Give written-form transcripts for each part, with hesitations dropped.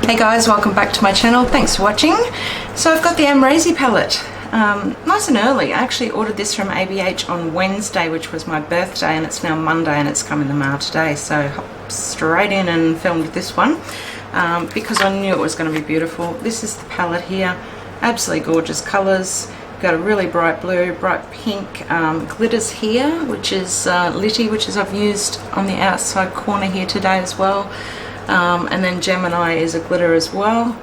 Hey guys, welcome back to my channel. Thanks for watching. So I've got the Amrezy palette. Nice and early. I actually ordered this from ABH on Wednesday, which was my birthday, and it's now Monday and it's come in the mail today. So hopped straight in and filmed this one because I knew it was going to be beautiful. This is the palette here. Absolutely gorgeous colours. Got a really bright blue, bright pink, glitters here, which is Litty, which is I've used on the outside corner here today as well. And then Gemini is a glitter as well.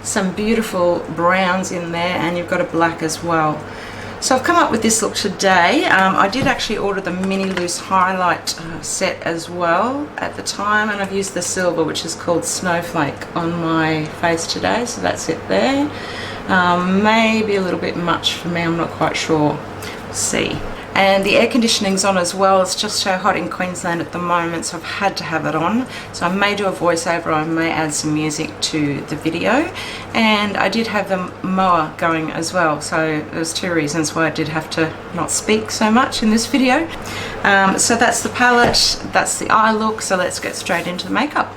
Some beautiful browns in there, and you've got a black as well. So I've come up with this look today. I did actually order the mini loose highlight set as well at the time, and I've used the silver, which is called Snowflake, on my face today. So that's it there. Maybe a little bit much for me, I'm not quite sure. We'll see. And the air conditioning's on as well. It's just so hot in Queensland at the moment, so I've had to have it on. So I may do a voiceover, I may add some music to the video. And I did have the mower going as well, so there's two reasons why I did have to not speak so much in this video. So that's the palette, that's the eye look, so let's get straight into the makeup.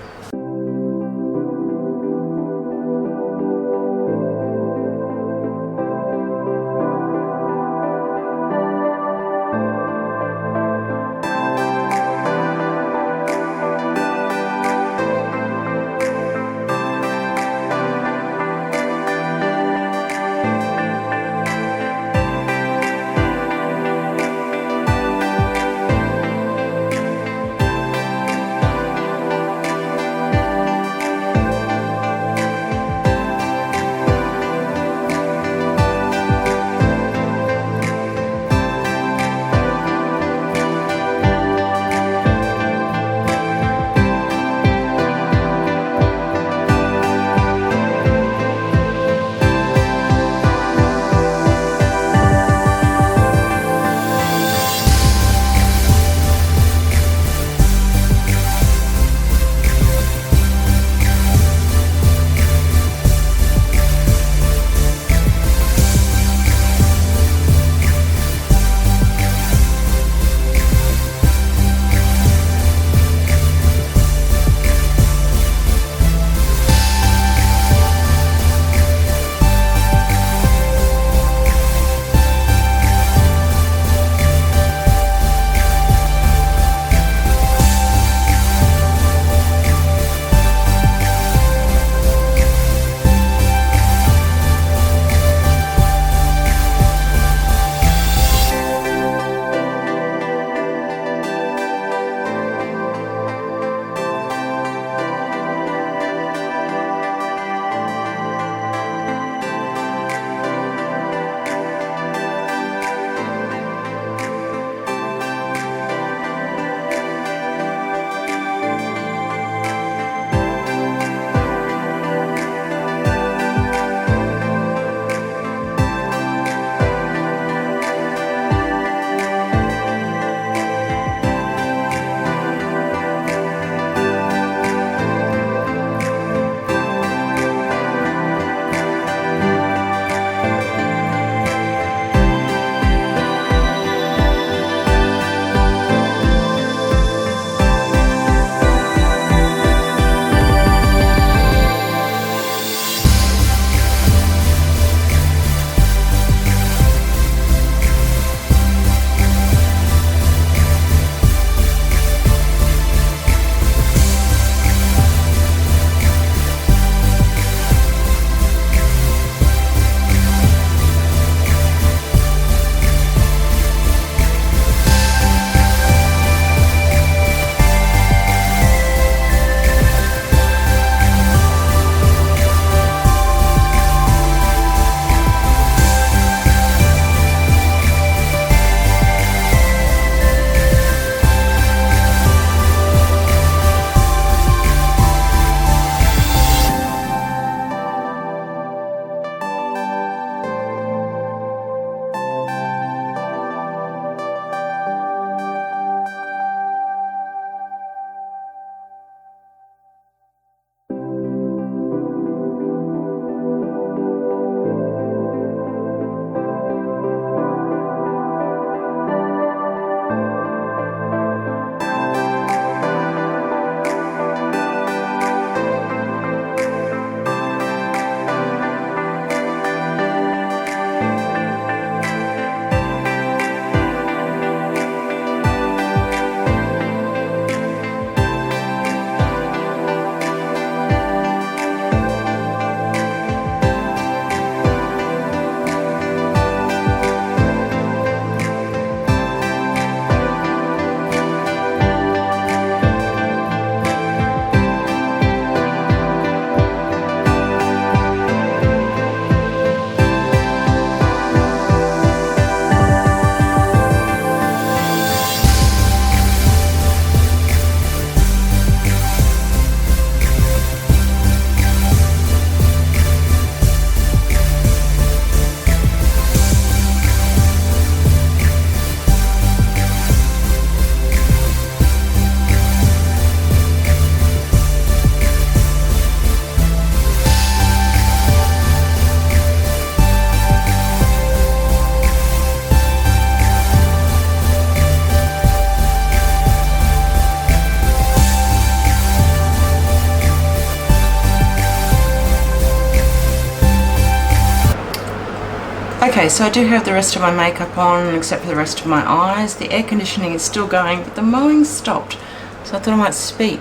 Okay, so I do have the rest of my makeup on except for the rest of my eyes. The air conditioning is still going, but the mowing stopped, so I thought I might speak.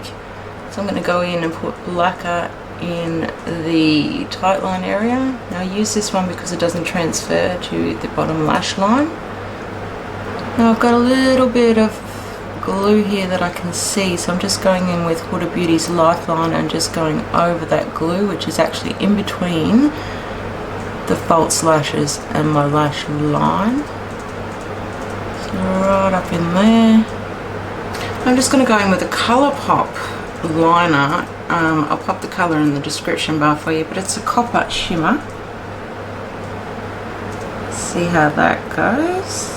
So I'm going to go in and put Blacquer in the tight line area. Now I use this one because it doesn't transfer to the bottom lash line. Now I've got a little bit of glue here that I can see, so I'm just going in with Huda Beauty's Lifeline and just going over that glue, which is actually in between the false lashes and my lash line. So right up in there. I'm just going to go in with a Colourpop liner. I'll pop the colour in the description bar for you, but it's a copper shimmer. See how that goes.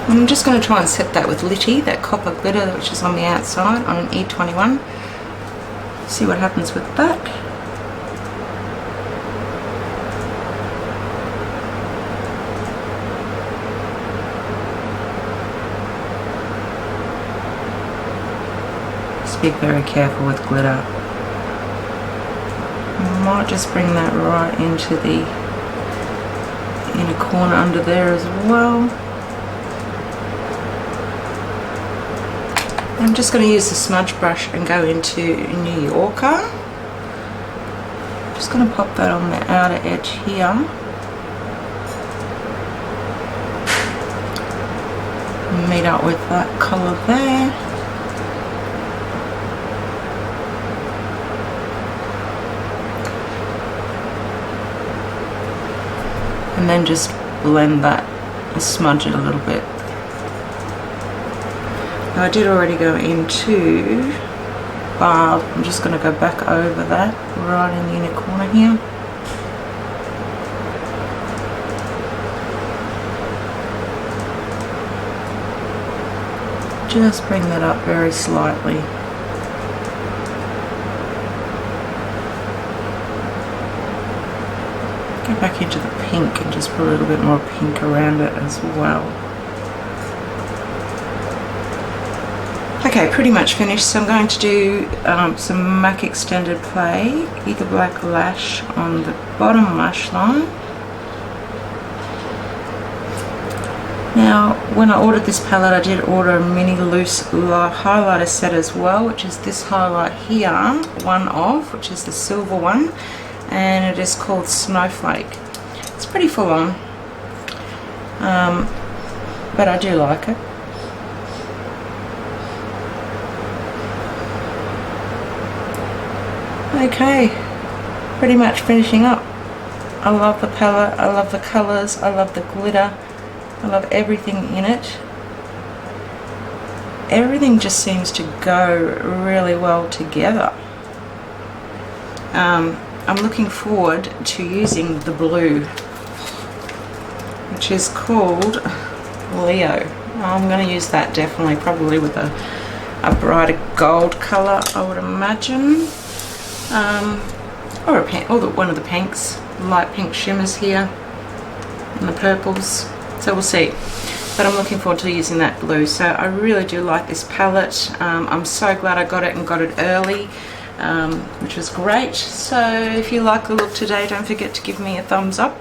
I'm just going to try and set that with Litty, that copper glitter which is on the outside on an E21. See what happens with that. Just be very careful with glitter. I might just bring that right into the inner corner under there as well. I'm just going to use the smudge brush and go into New Yawker. Just going to pop that on the outer edge here. Meet up with that colour there. And then just blend that and smudge it a little bit. Now I did already go into Barb. I'm just going to go back over that right in the inner corner here. Just bring that up very slightly. Go back into the pink and just put a little bit more pink around it as well. Okay, pretty much finished, so I'm going to do some MAC Extended Play, Eager Black Lash on the bottom lash line. Now, when I ordered this palette, I did order a mini loose highlighter set as well, which is this highlight here, one of, which is the silver one, and it is called Snowflake. It's pretty full on, but I do like it. Okay, pretty much finishing up. I love the palette, I love the colours, I love the glitter, I love everything in it. Everything just seems to go really well together. I'm looking forward to using the blue, which is called Leo. I'm going to use that definitely, probably with a brighter gold colour, I would imagine. Or one of the pinks, light pink shimmers here, and the purples, so we'll see. But I'm looking forward to using that blue, so I really do like this palette. I'm so glad I got it and got it early, which was great. So if you like the look today, don't forget to give me a thumbs up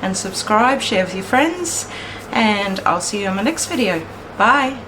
and subscribe, share with your friends, and I'll see you in my next video. Bye!